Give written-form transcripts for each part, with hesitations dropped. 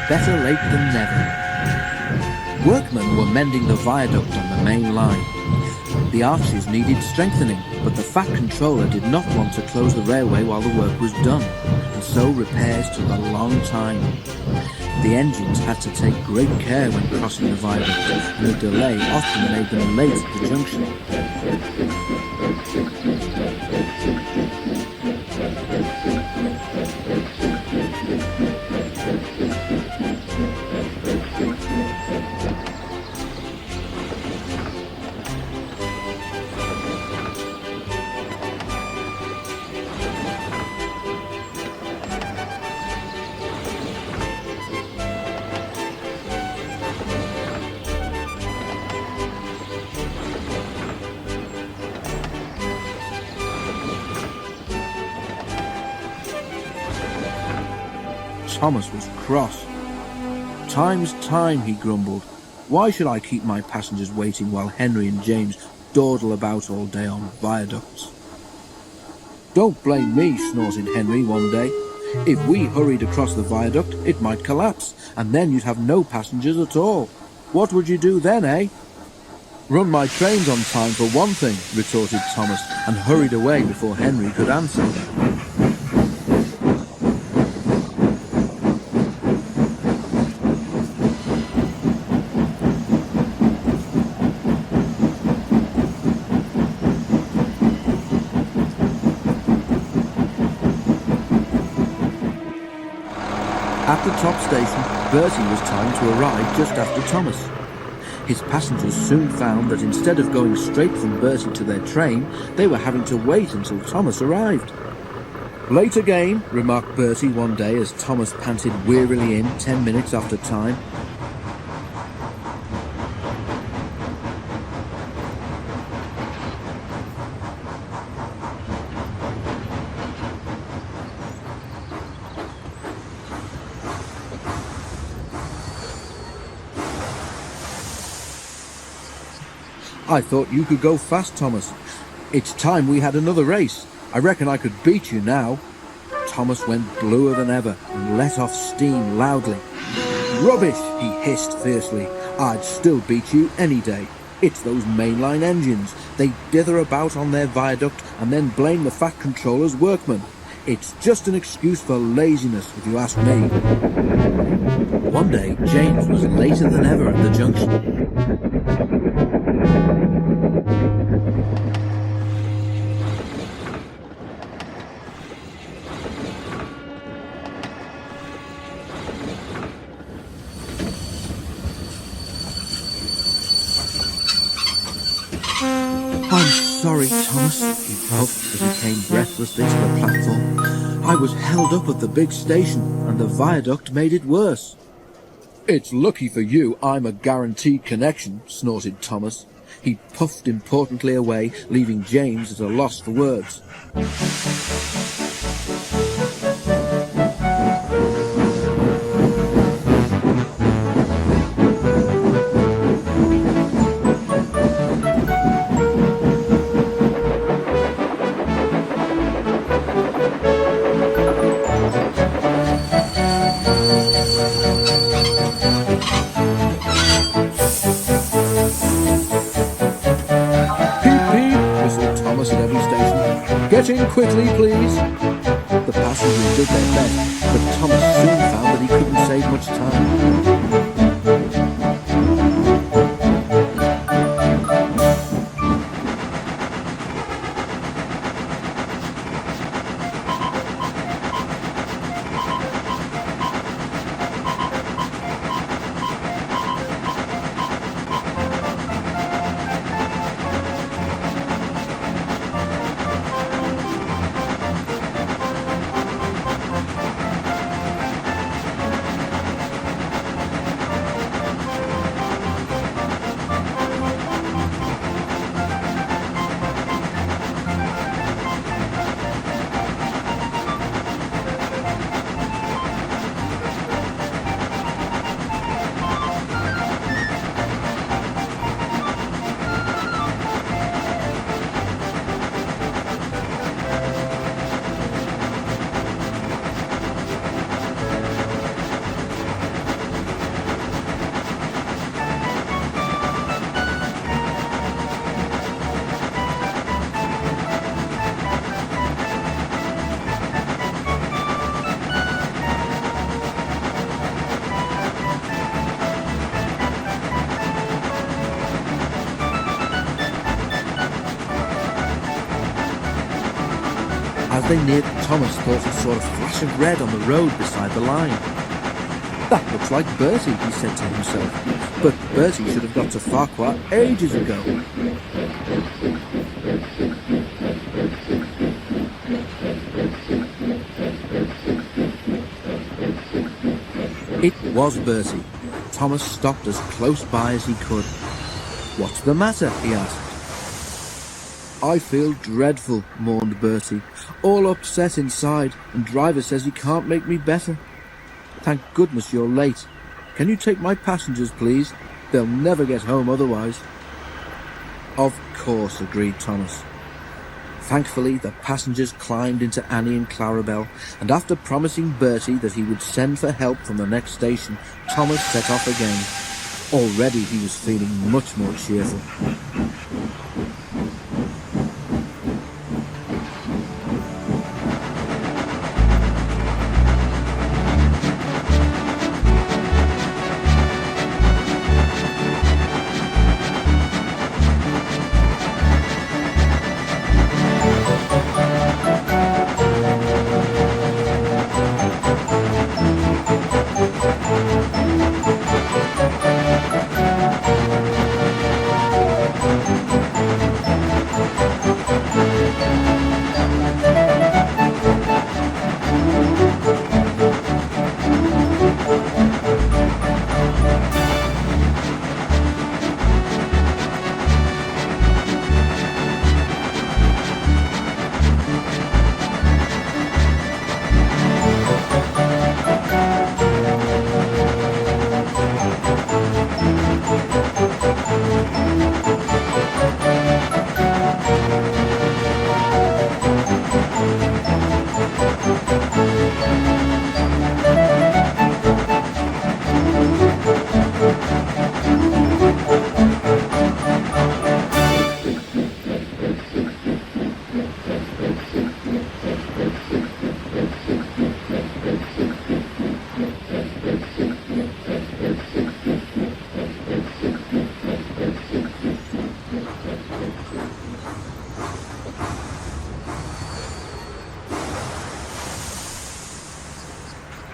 Better late than never. Workmen were mending the viaduct on the main line. The arches needed strengthening, but the Fat Controller did not want to close the railway while the work was done, and so repairs took a long time. The engines had to take great care when crossing the viaduct, and the delay often made them late at the junction. Thomas was cross. "Time's time," he grumbled. "Why should I keep my passengers waiting while Henry and James dawdle about all day on viaducts?" "Don't blame me," snorted Henry one day. "If we hurried across the viaduct, it might collapse, and then you'd have no passengers at all. What would you do then, eh?" "Run my trains on time for one thing," retorted Thomas, and hurried away before Henry could answer. At the top station, Bertie was timed to arrive just after Thomas. His passengers soon found that instead of going straight from Bertie to their train, they were having to wait until Thomas arrived. "Late again," remarked Bertie one day as Thomas panted wearily in 10 minutes after time. "I thought you could go fast, Thomas. It's time we had another race. I reckon I could beat you now." Thomas went bluer than ever and let off steam loudly. "Rubbish," he hissed fiercely. "I'd still beat you any day. It's those mainline engines. They dither about on their viaduct and then blame the Fat Controller's workmen. It's just an excuse for laziness, if you ask me." One day, James was later than ever at the junction. "I'm sorry, Thomas," he puffed as he came breathlessly to the platform. "I was held up at the big station, and the viaduct made it worse." "It's lucky for you I'm a guaranteed connection," snorted Thomas. He puffed importantly away, leaving James at a loss for words. "Get in quickly, please." The passengers did their best, but Thomas soon found that he couldn't save much time. As they neared, Thomas thought he saw a flash of red on the road beside the line. That looks like Bertie, he said to himself. But Bertie should have got to Farquhar ages ago. It was Bertie. Thomas stopped as close by as he could. "What's the matter?" he asked. "I feel dreadful," mourned Bertie. "All upset inside, and driver says he can't make me better. Thank goodness you're late. Can you take my passengers, please? They'll never get home otherwise." "Of course," agreed Thomas. Thankfully, the passengers climbed into Annie and Clarabel, and after promising Bertie that he would send for help from the next station, Thomas set off again. Already he was feeling much more cheerful.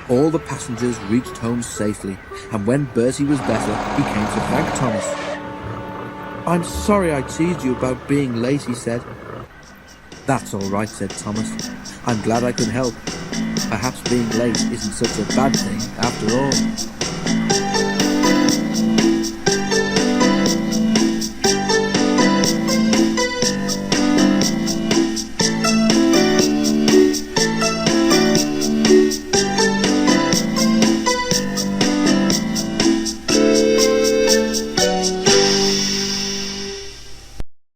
All the passengers reached home safely, and when Bertie was better, he came to thank Thomas. "I'm sorry I teased you about being late," he said. "That's all right," said Thomas. "I'm glad I could help. Perhaps being late isn't such a bad thing after all."